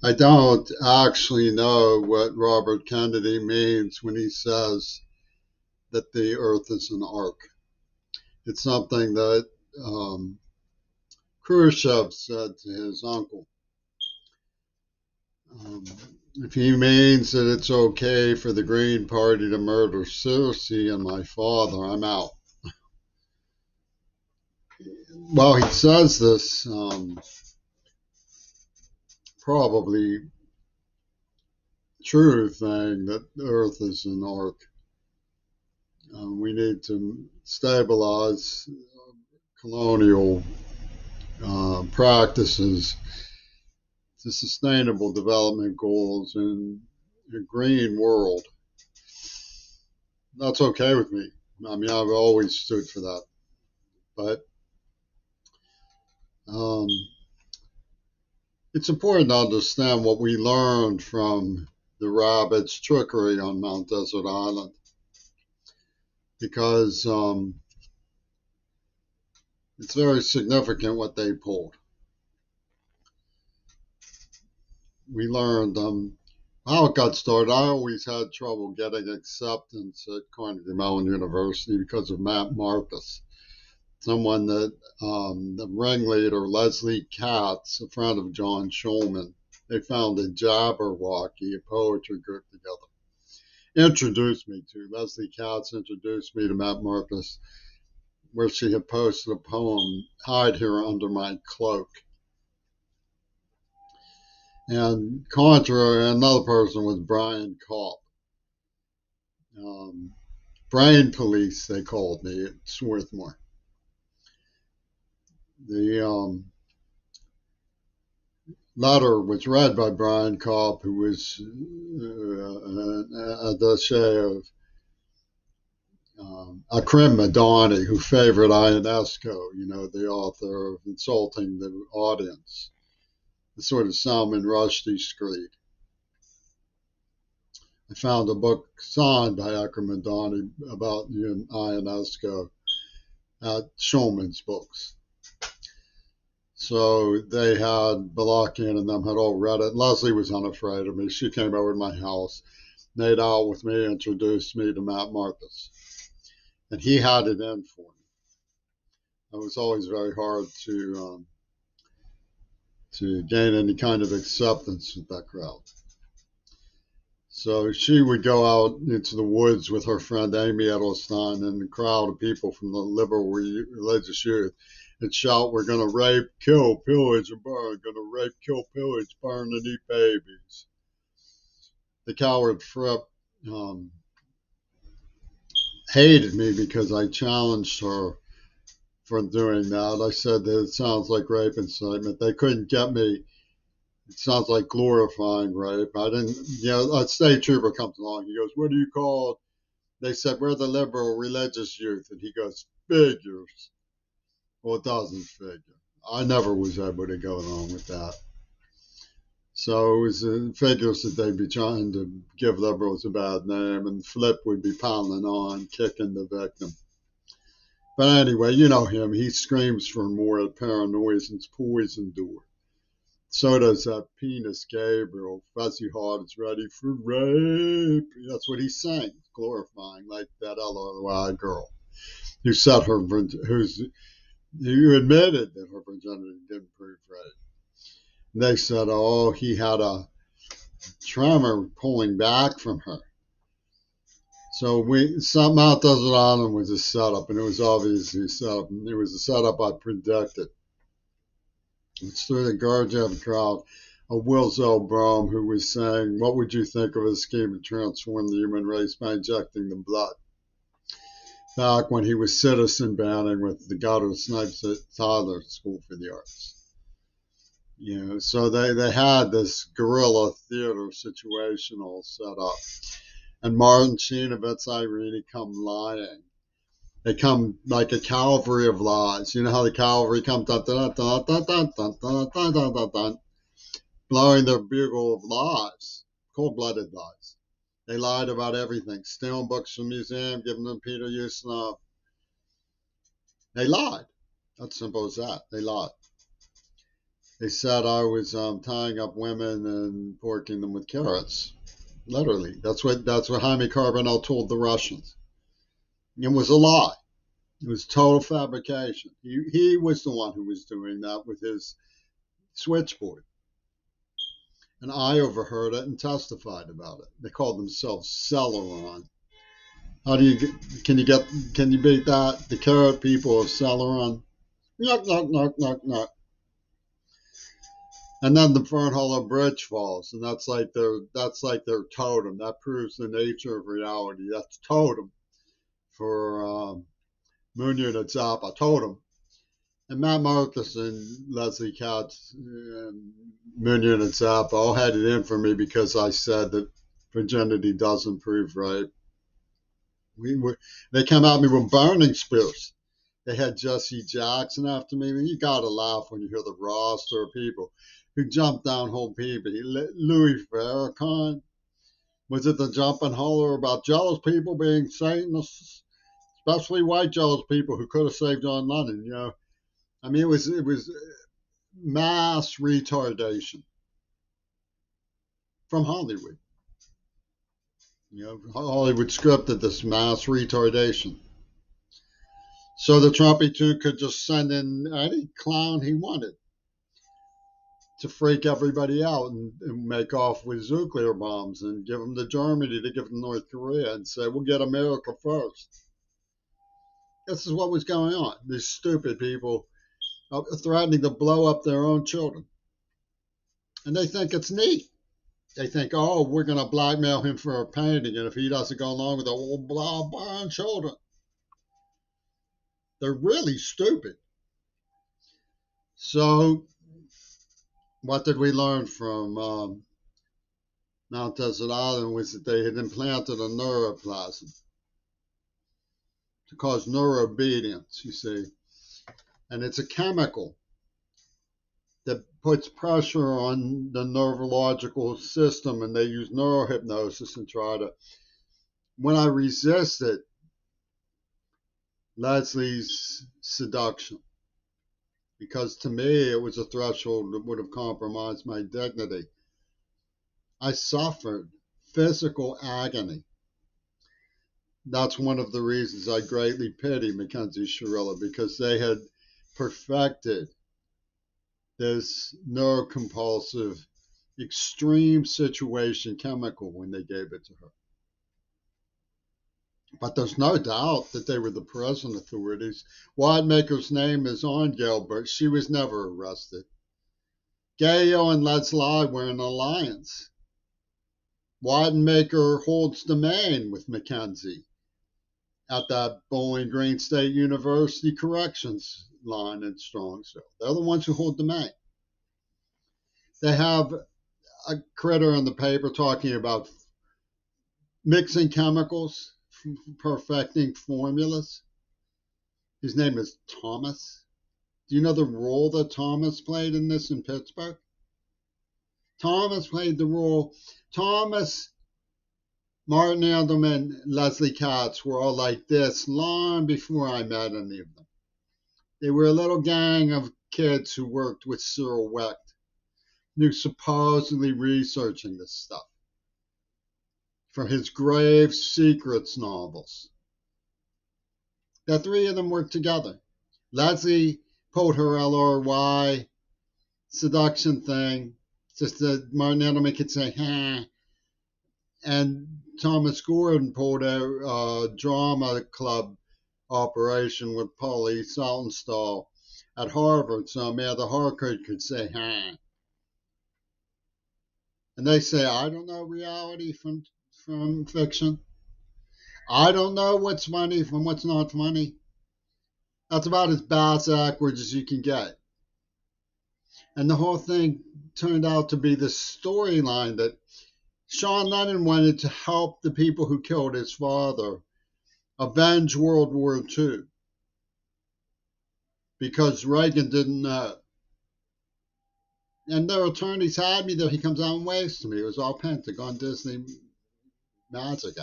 I don't actually know what Robert Kennedy means when he says that the Earth is an arc. It's something that um, Khrushchev said to his uncle. Um, if he means that it's okay for the Green Party to murder Cersei and my father, I'm out. Well, he says this probably true thing that the Earth is an arc. We need to stabilize colonial practices to sustainable development goals in a green world. That's okay with me. I mean, I've always stood for that. But um, it's important to understand what we learned from the rabbits' trickery on Mount Desert Island because it's very significant what they pulled. We learned how it got started. I always had trouble getting acceptance at Carnegie Mellon University because of Matt Marcus, someone that the ringleader, Leslie Katz, a friend of John Schulman, they founded Jabberwocky, a poetry group together. Introduced me to. Leslie Katz introduced me to Matt Marcus, where she had posted a poem, Hide Here Under My Cloak. And contrary, another person was Brian Kopp. Brain police, they called me at Swarthmore. The letter was read by Brian Kopp, who was a attache of Akrim Madani, who favored Ionesco, the author of Insulting the Audience, the sort of Salman Rushdie screed. I found a book signed by Akrim Madani about Ionesco at Schulman's Books. So they had, Balakian and them had all read it. Leslie was unafraid of me. She came over to my house, made out with me, introduced me to Matt Marcus. And he had it in for me. It was always very hard to gain any kind of acceptance with that crowd. So she would go out into the woods with her friend Amy Edelstein and a crowd of people from the liberal religious youth and shout, "We're going to rape, kill, pillage, and burn. Going to rape, kill, pillage, burn, and eat babies." The coward Fripp hated me because I challenged her for doing that. I said that it sounds like rape incitement. They couldn't get me. It sounds like glorifying rape. I didn't, a state trooper comes along. He goes, "What do you call?" They said, "We're the liberal religious youth." And he goes, "Figures." Well, it doesn't figure. I never was able to go along with that. So it was figures that they'd be trying to give liberals a bad name, and Flip would be piling on, kicking the victim. But anyway, you know him. He screams for more at paranoia's poison door. So does that penis Gabriel. Fuzzy Heart is ready for rape. That's what he sang, glorifying, like that LOI girl who said who admitted that her virginity didn't prove rape. And they said, oh, he had a tremor pulling back from her. So something out Desert Island was a setup, and it was obviously a setup. It was a setup I predicted. It's through the Gurdjieff crowd of Will Zell-Brom, who was saying, "What would you think of a scheme to transform the human race by injecting the blood?" Back when he was citizen banning with the Goddard Snipes at Tyler School for the Arts. So they had this guerrilla theater situation all set up. And Martin Sheen and Vince Irene come lying. They come like a cavalry of lies. You know how the cavalry come dun, dun, dun, dun, dun, dun, dun, dun, dun, dun, dun, blowing their bugle of lies, cold-blooded lies. They lied about everything, stealing books from museum, giving them Peter Ustinov. They lied. That's simple as that. They lied. They said I was tying up women and porking them with carrots. Literally, that's what Jaime Carbonell told the Russians. It was a lie. It was total fabrication. He was the one who was doing that with his switchboard, and I overheard it and testified about it. They called themselves Celeron. How do you can you beat that? The carrot people of Celeron. Knock knock knock knock knock. And then the Fernhollow Bridge falls, and that's like their totem. That proves the nature of reality. That's totem for Moon Unit Zappa, totem. And Matt Marcus and Leslie Katz and Moon Unit Zappa all had it in for me because I said that virginity doesn't prove right. They came at me with burning spears. They had Jesse Jackson after me. You gotta laugh when you hear the roster of people who jumped down whole people. Louis Farrakhan. Was it the jumping holler about jealous people being Satanists, especially white jealous people who could have saved John Lennon? I mean, it was mass retardation from Hollywood. Hollywood scripted this mass retardation. So the Trumpy too could just send in any clown he wanted to freak everybody out and make off with nuclear bombs and give them to Germany to give them North Korea and say, we'll get America first. This is what was going on. These stupid people are threatening to blow up their own children. And they think it's neat. They think, oh, we're going to blackmail him for a painting, and if he doesn't go along with it, we'll blow up our own children. They're really stupid. So what did we learn from Mount Desert Island was that they had implanted a neuroplasm to cause neuroobedience, you see. And it's a chemical that puts pressure on the neurological system, and they use neurohypnosis and try to. When I resisted Leslie's seduction, because to me it was a threshold that would have compromised my dignity, I suffered physical agony. That's one of the reasons I greatly pity Mackenzie Shirilla, because they had perfected this neurocompulsive extreme situation chemical when they gave it to her. But there's no doubt that they were the prison authorities. Wademaker's name is on Gilbert. She was never arrested. Gayo and Leslie were in alliance. Wademaker holds domain with Mackenzie at that Bowling Green State University corrections line in Strongsville. They're the ones who hold domain. They have a critter in the paper talking about mixing chemicals, perfecting formulas. His name is Thomas. Do you know the role that Thomas played in this in Pittsburgh? Thomas played the role. Thomas, Martin Edelman, Leslie Katz were all like this long before I met any of them. They were a little gang of kids who worked with Cyril Wecht, who supposedly researching this stuff for his Grave Secrets novels. The three of them worked together. Leslie pulled her LRY seduction thing, just that Martin Edelman could say, huh. And Thomas Gordon pulled a drama club operation with Polly Saltonstall at Harvard, so Amanda Harcourt could say, huh. And they say, I don't know reality from fiction. I don't know what's funny from what's not funny. That's about as backwards as you can get. And the whole thing turned out to be this storyline that Sean Lennon wanted to help the people who killed his father avenge World War II because Reagan didn't know. And their attorneys had me there. He comes out and waves to me. It was all Pentagon Disney magic.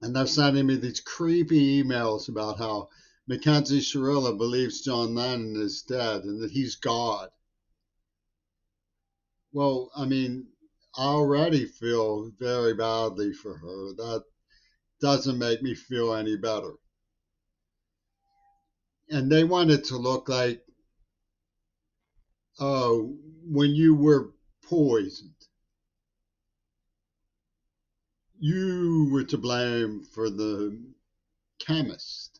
And they're sending me these creepy emails about how Mackenzie Shirilla believes John Lennon is dead and that he's God. Well, I mean, I already feel very badly for her. That doesn't make me feel any better. And they want it to look like, oh, when you were poisoned, you were to blame for the chemist.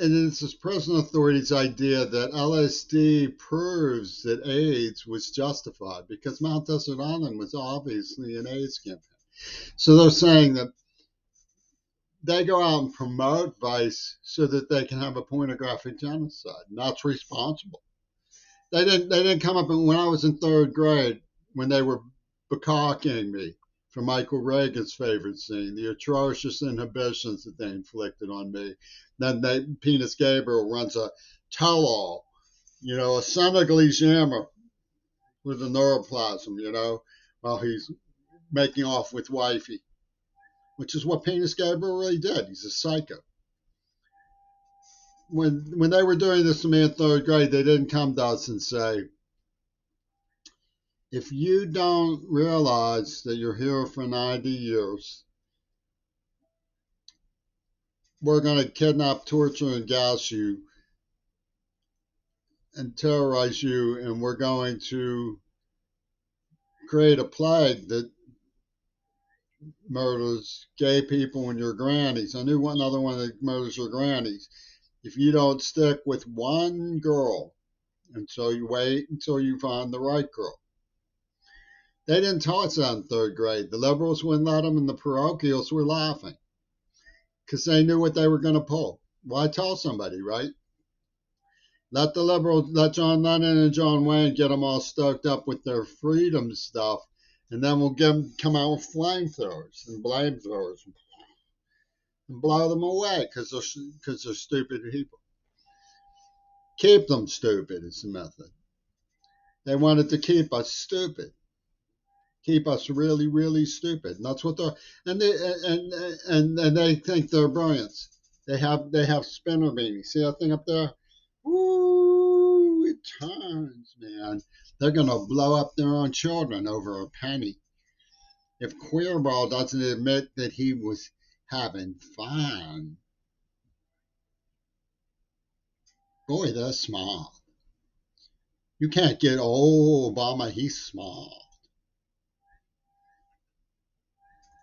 And it's this present authority's idea that LSD proves that AIDS was justified because Mount Desert Island was obviously an AIDS campaign. So they're saying that they go out and promote vice so that they can have a pornographic genocide. And that's responsible. They didn't come up when I was in third grade when they were becocking me for Michael Reagan's favorite scene, the atrocious inhibitions that they inflicted on me. Then Penis Gabriel runs a tell-all, a Senegalese yammer with a neuroplasm, while he's making off with wifey, which is what Penis Gabriel really did. He's a psycho. When they were doing this to me in third grade, they didn't come to us and say, if you don't realize that you're here for 90 years, we're going to kidnap, torture, and gas you and terrorize you, and we're going to create a plague that murders gay people and your grannies. I knew another one that murders your grannies. If you don't stick with one girl until you wait until you find the right girl. They didn't tell us that in third grade. The liberals wouldn't let them, and the parochials were laughing because they knew what they were going to pull. Why tell somebody, right? Let the liberals, let John Lennon and John Wayne get them all stoked up with their freedom stuff, and then we'll come out with flamethrowers and blamethrower and blow them away because they're stupid people. Keep them stupid is the method. They wanted to keep us stupid, keep us really, really stupid, and that's what they're. And they think they're brilliant. They have spinner beanies. See that thing up there? Ooh, it turns, man. They're gonna blow up their own children over a penny. If Queerball doesn't admit that he was having fun, boy, they're smart. You can't get, oh, Obama, he's smart.